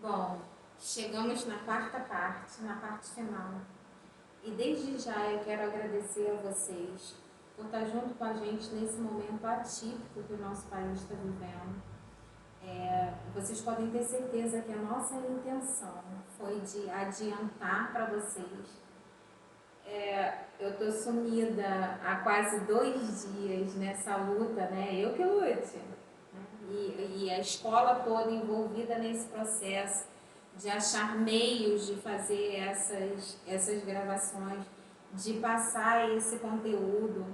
Bom, chegamos na quarta parte, na parte final. E desde já eu quero agradecer a vocês por estar junto com a gente nesse momento atípico que o nosso país está vivendo. Vocês podem ter certeza que a nossa intenção foi de adiantar para vocês. Eu estou sumida há quase 2 dias nessa luta, né? Eu que lute. E a escola toda envolvida nesse processo de achar meios de fazer essas gravações, de passar esse conteúdo,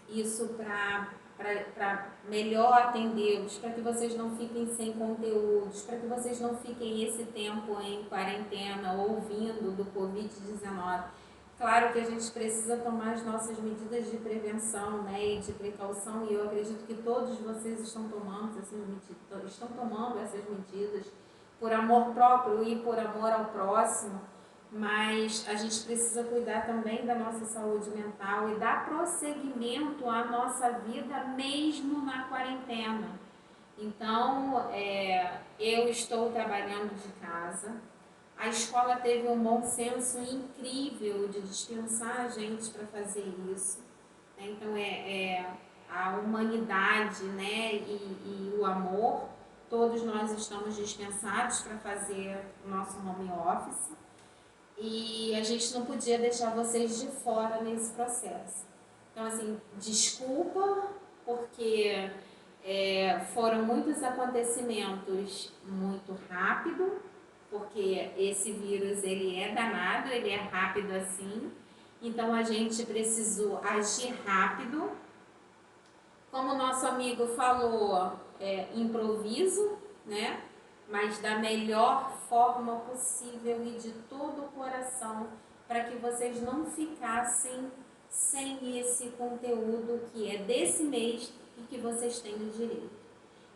isso para melhor atendê-los, para que vocês não fiquem sem conteúdos, para que vocês não fiquem esse tempo em quarentena ouvindo do Covid-19. Claro que a gente precisa tomar as nossas medidas de prevenção, né, e de precaução, e eu acredito que todos vocês estão tomando essas medidas por amor próprio e por amor ao próximo, mas a gente precisa cuidar também da nossa saúde mental e dar prosseguimento à nossa vida mesmo na quarentena. Então, eu estou trabalhando de casa. A escola teve um bom senso incrível de dispensar a gente para fazer isso. Então, a humanidade, né, e o amor, todos nós estamos dispensados para fazer o nosso home office. E a gente não podia deixar vocês de fora nesse processo. Então, assim, desculpa, porque foram muitos acontecimentos muito rápido, porque esse vírus ele é danado, ele é rápido assim. Então a gente precisou agir rápido. Como o nosso amigo falou, improviso, né? Mas da melhor forma possível e de todo o coração, para que vocês não ficassem sem esse conteúdo que é desse mês e que vocês têm o direito.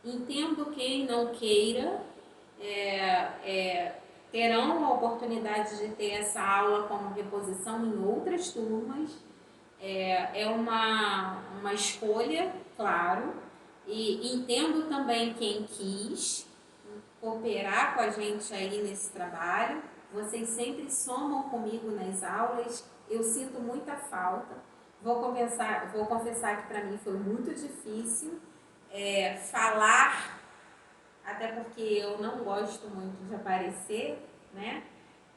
Entendo quem não queira, terão a oportunidade de ter essa aula como reposição em outras turmas. É uma escolha, claro, e entendo também quem quis cooperar com a gente aí nesse trabalho. Vocês sempre somam comigo nas aulas, eu sinto muita falta. Vou confessar que para mim foi muito difícil falar, até porque eu não gosto muito de aparecer, né?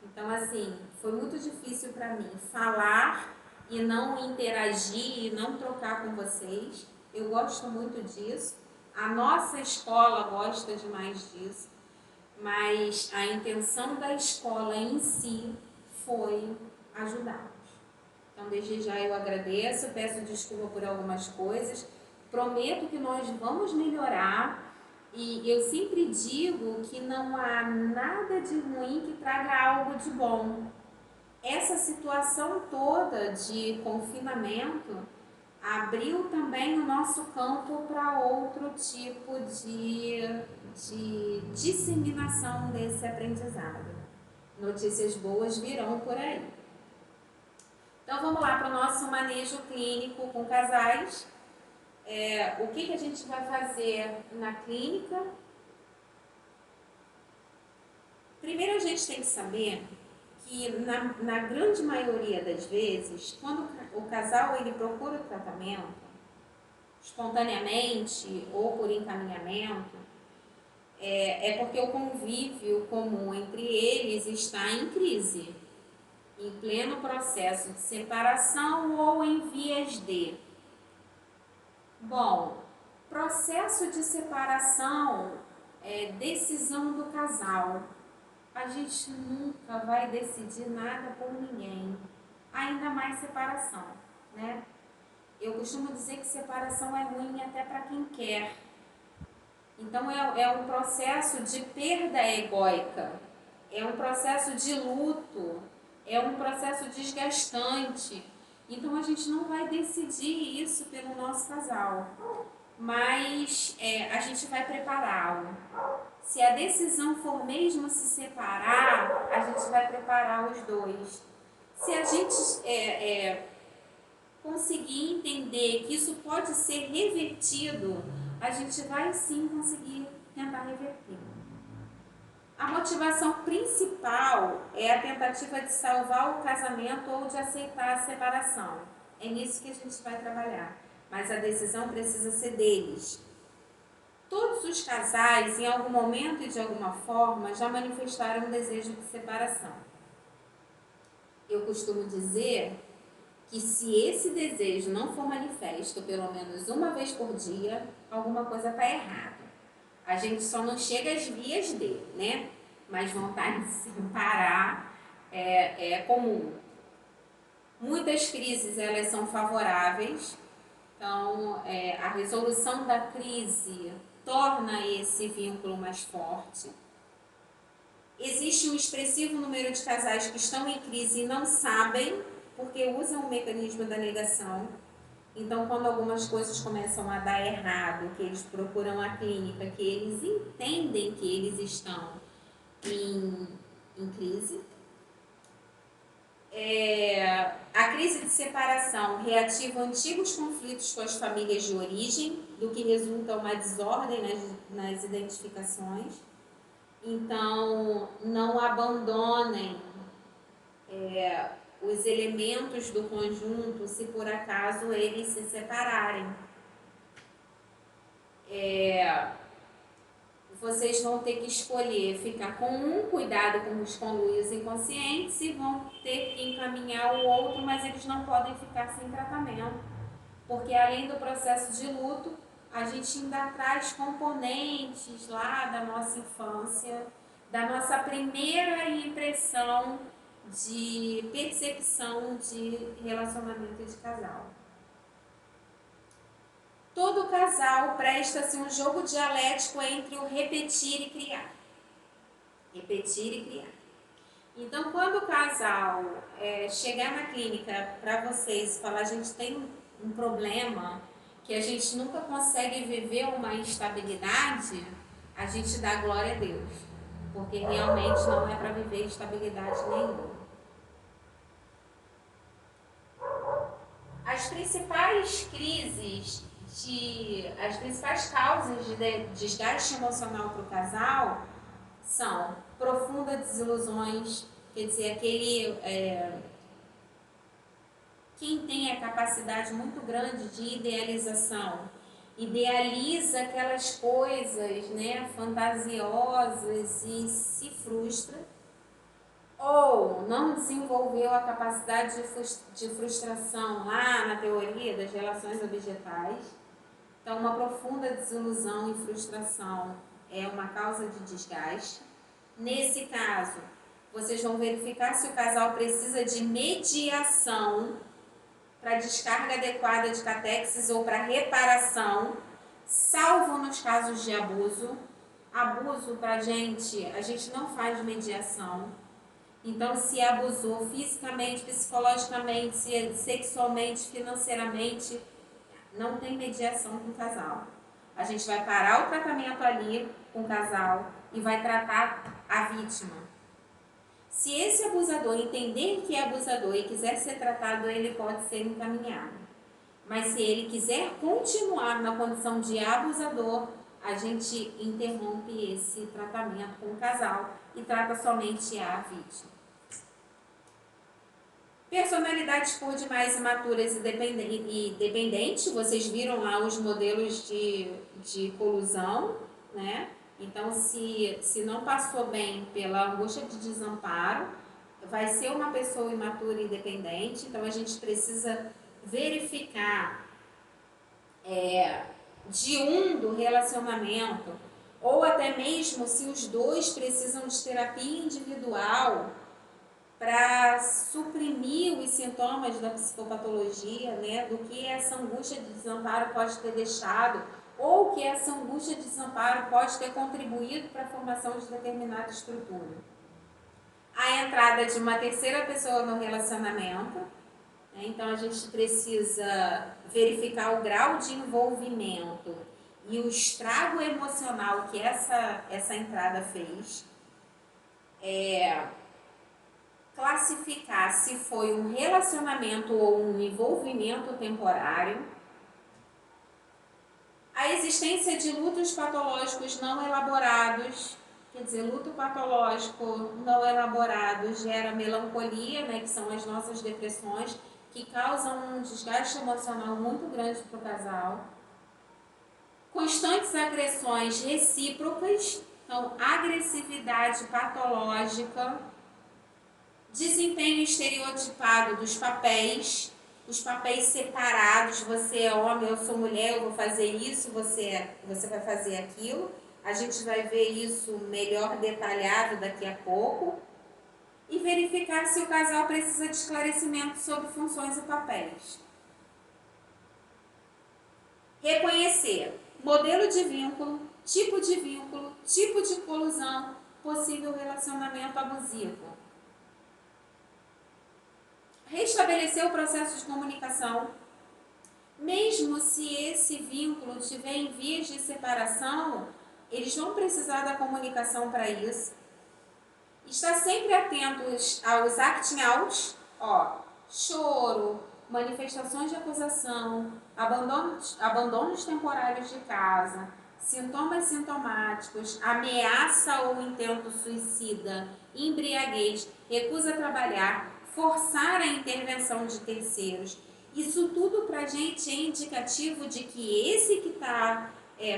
Então, assim, foi muito difícil para mim falar e não interagir e não trocar com vocês. Eu gosto muito disso. A nossa escola gosta demais disso. Mas a intenção da escola em si foi ajudá-los. Então, desde já eu agradeço, peço desculpa por algumas coisas, prometo que nós vamos melhorar. E eu sempre digo que não há nada de ruim que traga algo de bom. Essa situação toda de confinamento abriu também o nosso campo para outro tipo de disseminação desse aprendizado. Notícias boas virão por aí. Então vamos lá para o nosso manejo clínico com casais. O que a gente vai fazer na clínica? Primeiro a gente tem que saber que na grande maioria das vezes, quando o casal ele procura o tratamento, espontaneamente ou por encaminhamento, é porque o convívio comum entre eles está em crise, em pleno processo de separação ou em vias de. Bom, processo de separação é decisão do casal. A gente nunca vai decidir nada por ninguém, ainda mais separação, né? Eu costumo dizer que separação é ruim até para quem quer. Então é um processo de perda egóica, é um processo de luto, é um processo desgastante. Então a gente não vai decidir isso pelo nosso casal, mas a gente vai prepará-lo. Se a decisão for mesmo se separar, a gente vai preparar os dois. Se a gente conseguir entender que isso pode ser revertido, a gente vai sim conseguir tentar reverter. A motivação principal é a tentativa de salvar o casamento ou de aceitar a separação. É nisso que a gente vai trabalhar, mas a decisão precisa ser deles. Todos os casais, em algum momento e de alguma forma, já manifestaram um desejo de separação. Eu costumo dizer que se esse desejo não for manifesto pelo menos uma vez por dia, alguma coisa está errada. A gente só não chega às vias dele, né? Mas vontade de se separar é comum. Muitas crises, elas são favoráveis, então a resolução da crise torna esse vínculo mais forte. Existe um expressivo número de casais que estão em crise e não sabem, porque usam o mecanismo da negação. Então, quando algumas coisas começam a dar errado, que eles procuram a clínica, que eles entendem que eles estão em crise. A crise de separação reativa antigos conflitos com as famílias de origem, do que resulta uma desordem nas identificações. Então, não abandonem os elementos do conjunto se por acaso eles se separarem. Vocês vão ter que escolher ficar com um, cuidado com os conluios inconscientes, e vão ter que encaminhar o outro, mas eles não podem ficar sem tratamento, porque além do processo de luto, a gente ainda traz componentes lá da nossa infância, da nossa primeira impressão de percepção de relacionamento de casal. Todo casal presta-se um jogo dialético entre o repetir e criar. Repetir e criar. Então, quando o casal chegar na clínica para vocês e falar, a gente tem um problema, que a gente nunca consegue viver uma estabilidade, a gente dá glória a Deus, porque realmente não é para viver estabilidade nenhuma. As principais crises, as principais causas de desgaste emocional para o casal são profundas desilusões, quer dizer, quem tem a capacidade muito grande de idealização, idealiza aquelas coisas, né, fantasiosas e se frustra, ou não desenvolveu a capacidade de frustração lá na teoria das relações objetais. Então, uma profunda desilusão e frustração é uma causa de desgaste. Nesse caso, vocês vão verificar se o casal precisa de mediação para descarga adequada de catéqueses ou para reparação, salvo nos casos de abuso. Abuso para a gente não faz mediação. Então, se abusou fisicamente, psicologicamente, sexualmente, financeiramente, não tem mediação com o casal. A gente vai parar o tratamento ali com o casal e vai tratar a vítima. Se esse abusador entender que é abusador e quiser ser tratado, ele pode ser encaminhado. Mas se ele quiser continuar na condição de abusador, a gente interrompe esse tratamento com o casal e trata somente a vítima. Personalidades por demais imaturas e dependentes, vocês viram lá os modelos de colusão, né? Então, se não passou bem pela angústia de desamparo, vai ser uma pessoa imatura e dependente. Então, a gente precisa verificar do relacionamento, ou até mesmo se os dois precisam de terapia individual para suprimir os sintomas da psicopatologia, né, do que essa angústia de desamparo pode ter deixado, ou que essa angústia de desamparo pode ter contribuído para a formação de determinada estrutura. A entrada de uma terceira pessoa no relacionamento, né, então a gente precisa verificar o grau de envolvimento e o estrago emocional que essa entrada fez. Classificar se foi um relacionamento ou um envolvimento temporário. A existência de lutos patológicos não elaborados, Quer dizer, luto patológico não elaborado gera melancolia, né, que são as nossas depressões, que causam um desgaste emocional muito grande para o casal. Constantes agressões recíprocas, então agressividade patológica, desempenho estereotipado dos papéis, os papéis separados, você é homem, eu sou mulher, eu vou fazer isso, você vai fazer aquilo. A gente vai ver isso melhor detalhado daqui a pouco. E verificar se o casal precisa de esclarecimento sobre funções e papéis. Reconhecer modelo de vínculo, tipo de colusão, possível relacionamento abusivo. Restabelecer o processo de comunicação. Mesmo se esse vínculo estiver em vias de separação, eles vão precisar da comunicação para isso. Estar sempre atentos aos acting outs, choro, manifestações de acusação, abandonos temporários de casa, sintomas sintomáticos, ameaça ou intento suicida, embriaguez, recusa a trabalhar, forçar a intervenção de terceiros. Isso tudo para a gente é indicativo de que esse que está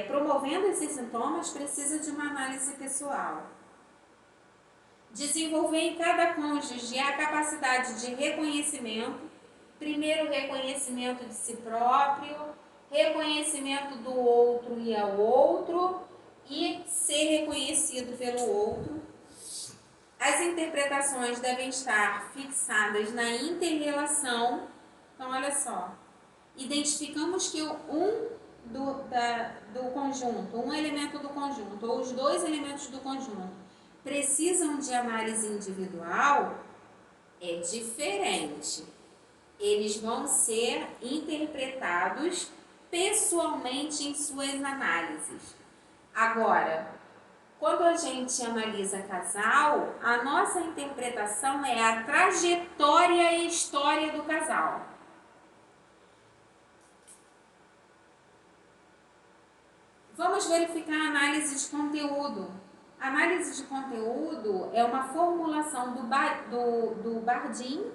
promovendo esses sintomas precisa de uma análise pessoal. Desenvolver em cada cônjuge a capacidade de reconhecimento, primeiro reconhecimento de si próprio, reconhecimento do outro e ao outro e ser reconhecido pelo outro. As interpretações devem estar fixadas na inter-relação. Então, olha só, identificamos que do conjunto, um elemento do conjunto ou os dois elementos do conjunto precisam de análise individual, é diferente. Eles vão ser interpretados pessoalmente em suas análises. Agora, quando a gente analisa casal, a nossa interpretação é a trajetória e história do casal. Vamos verificar a análise de conteúdo. A análise de conteúdo é uma formulação do Bardeen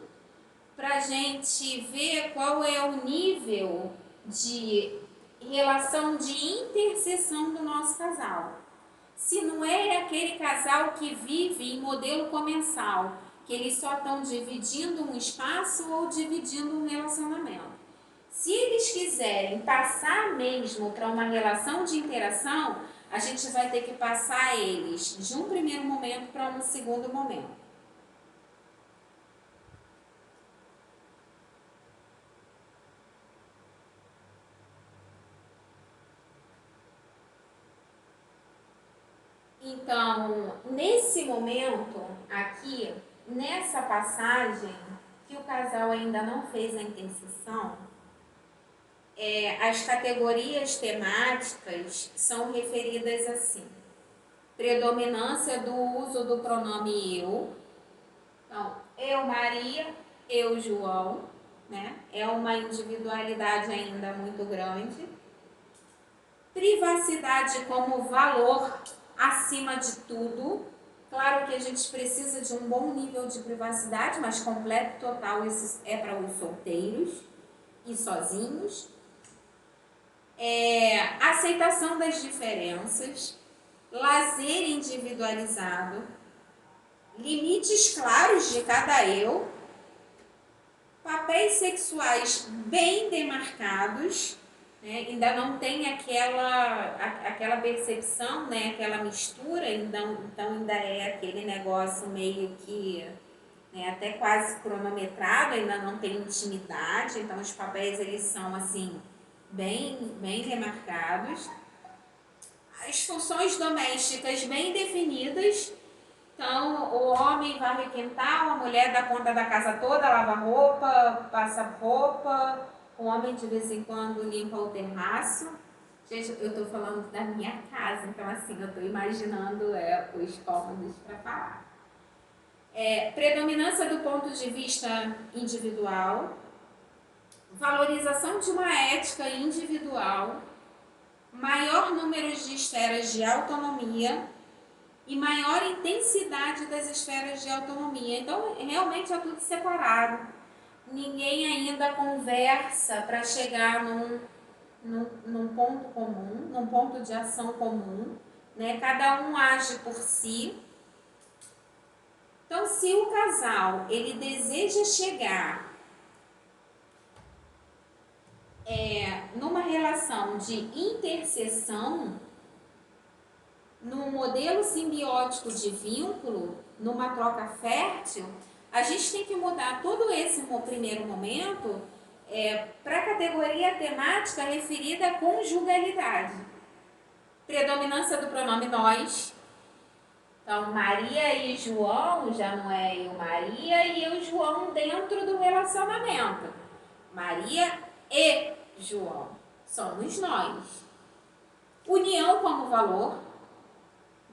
para a gente ver qual é o nível de relação de interseção do nosso casal. Se não é aquele casal que vive em modelo comensal, que eles só estão dividindo um espaço ou dividindo um relacionamento. Se eles quiserem passar mesmo para uma relação de interação, a gente vai ter que passar eles de um primeiro momento para um segundo momento. Então, nesse momento aqui, nessa passagem, que o casal ainda não fez a intercessão, as categorias temáticas são referidas assim: predominância do uso do pronome eu. Então, eu Maria, eu João, né? É uma individualidade ainda muito grande. Privacidade como valor acima de tudo. Claro que a gente precisa de um bom nível de privacidade, mas completo total isso é para os solteiros e sozinhos. Aceitação das diferenças, lazer individualizado, limites claros de cada eu, papéis sexuais bem demarcados, né? Ainda não tem aquela percepção, né? Aquela mistura, então ainda é aquele negócio meio que até quase cronometrado, ainda não tem intimidade, então os papéis eles são assim bem demarcados. As funções domésticas bem definidas. Então, o homem varre o quintal, a mulher dá conta da casa toda, lava roupa, passa roupa, o homem de vez em quando limpa o terraço. Gente, eu estou falando da minha casa, então assim, eu estou imaginando os cômodos para falar. Predominância do ponto de vista individual, valorização de uma ética individual, maior número de esferas de autonomia, e maior intensidade das esferas de autonomia. Então, realmente é tudo separado. Ninguém ainda conversa para chegar num ponto comum, num ponto de ação comum, né? Cada um age por si. Então, se o casal ele deseja chegar numa relação de interseção, num modelo simbiótico de vínculo, numa troca fértil, a gente tem que mudar todo esse primeiro momento para a categoria temática referida à conjugalidade. Predominância do pronome nós. Então, Maria e João já não é eu, Maria, e eu, João, dentro do relacionamento. Maria e João. Somos nós. União como valor.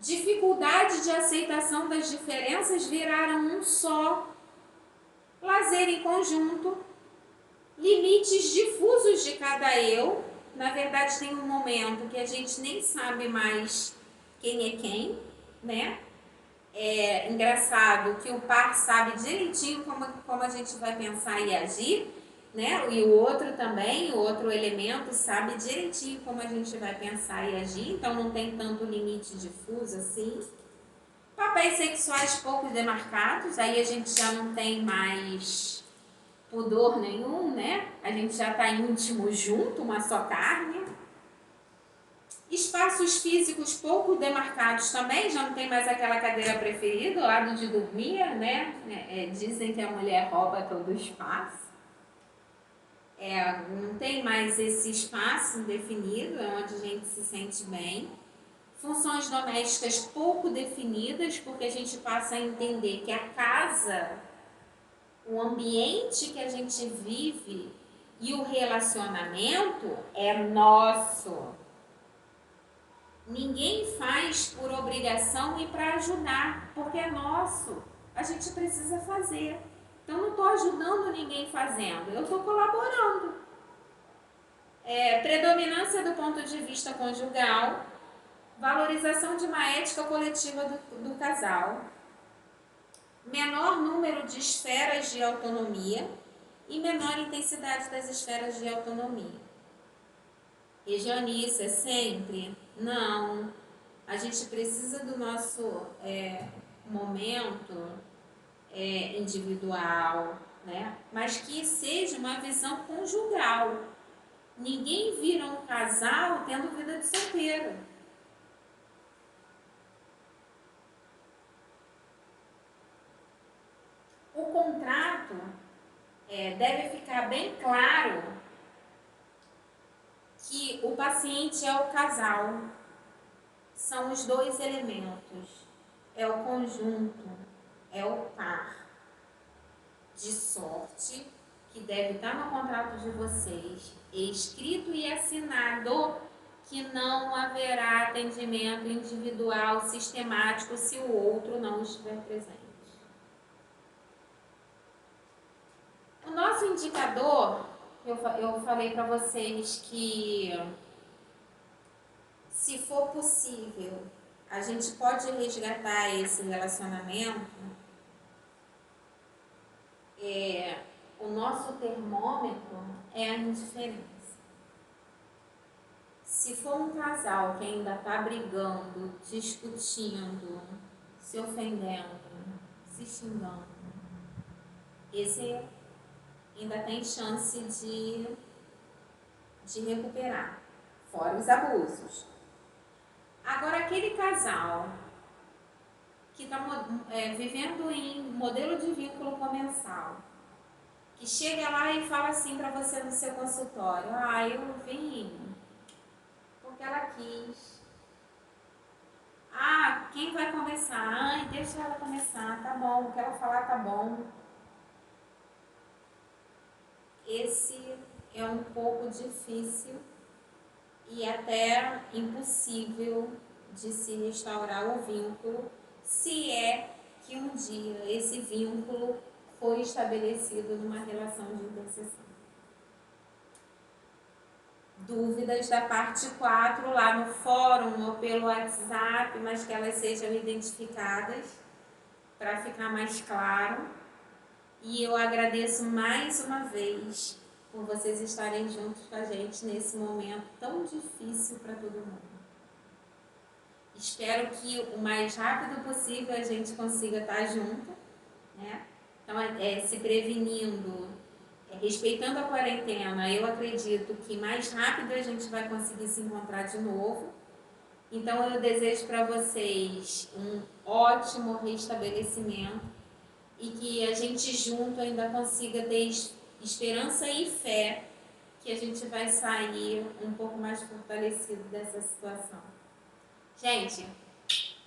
Dificuldade de aceitação das diferenças viraram um só. Lazer em conjunto. Limites difusos de cada eu. Na verdade, tem um momento que a gente nem sabe mais quem é quem, né? É engraçado que o par sabe direitinho como a gente vai pensar e agir, né? E o outro também, o outro elemento sabe direitinho como a gente vai pensar e agir, então não tem tanto limite difuso assim. Papéis sexuais pouco demarcados, aí a gente já não tem mais pudor nenhum, né? A gente já está íntimo junto, uma só carne. Espaços físicos pouco demarcados também, já não tem mais aquela cadeira preferida, o lado de dormir, né? Dizem que a mulher rouba todo o espaço. Não tem mais esse espaço definido, é onde a gente se sente bem. Funções domésticas pouco definidas, porque a gente passa a entender que a casa, o ambiente que a gente vive e o relacionamento é nosso. Ninguém faz por obrigação e para ajudar, porque é nosso. A gente precisa fazer. Então, não estou ajudando ninguém fazendo, eu estou colaborando. Predominância do ponto de vista conjugal, valorização de uma ética coletiva do casal, menor número de esferas de autonomia e menor intensidade das esferas de autonomia. Regiane, isso é sempre? Não. A gente precisa do nosso momento individual, né? Mas que seja uma visão conjugal. Ninguém vira um casal tendo vida de solteiro. O contrato deve ficar bem claro que o paciente é o casal. São os dois elementos. É o conjunto, é o par. De sorte que deve estar no contrato de vocês, escrito e assinado, que não haverá atendimento individual sistemático se o outro não estiver presente. O nosso indicador, eu falei para vocês que, se for possível, a gente pode resgatar esse relacionamento. O nosso termômetro é a indiferença. Se for um casal que ainda está brigando, discutindo, se ofendendo, se xingando, esse ainda tem chance de recuperar, fora os abusos. Agora, aquele casal que está vivendo em modelo de vínculo comensal, que chega lá e fala assim para você no seu consultório: eu vim porque ela quis. Quem vai começar? Deixa ela começar, tá bom, o que ela falar tá bom. Esse é um pouco difícil e até impossível de se restaurar o vínculo, se é que um dia esse vínculo foi estabelecido numa relação de interseção. dúvidas da parte 4 lá no fórum ou pelo WhatsApp, mas que elas sejam identificadas para ficar mais claro. E eu agradeço mais uma vez por vocês estarem juntos com a gente nesse momento tão difícil para todo mundo. Espero que o mais rápido possível a gente consiga estar junto, né? Então, se prevenindo, respeitando a quarentena, eu acredito que mais rápido a gente vai conseguir se encontrar de novo. Então, eu desejo para vocês um ótimo restabelecimento e que a gente junto ainda consiga ter esperança e fé que a gente vai sair um pouco mais fortalecido dessa situação. Gente,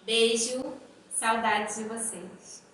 beijo, saudades de vocês.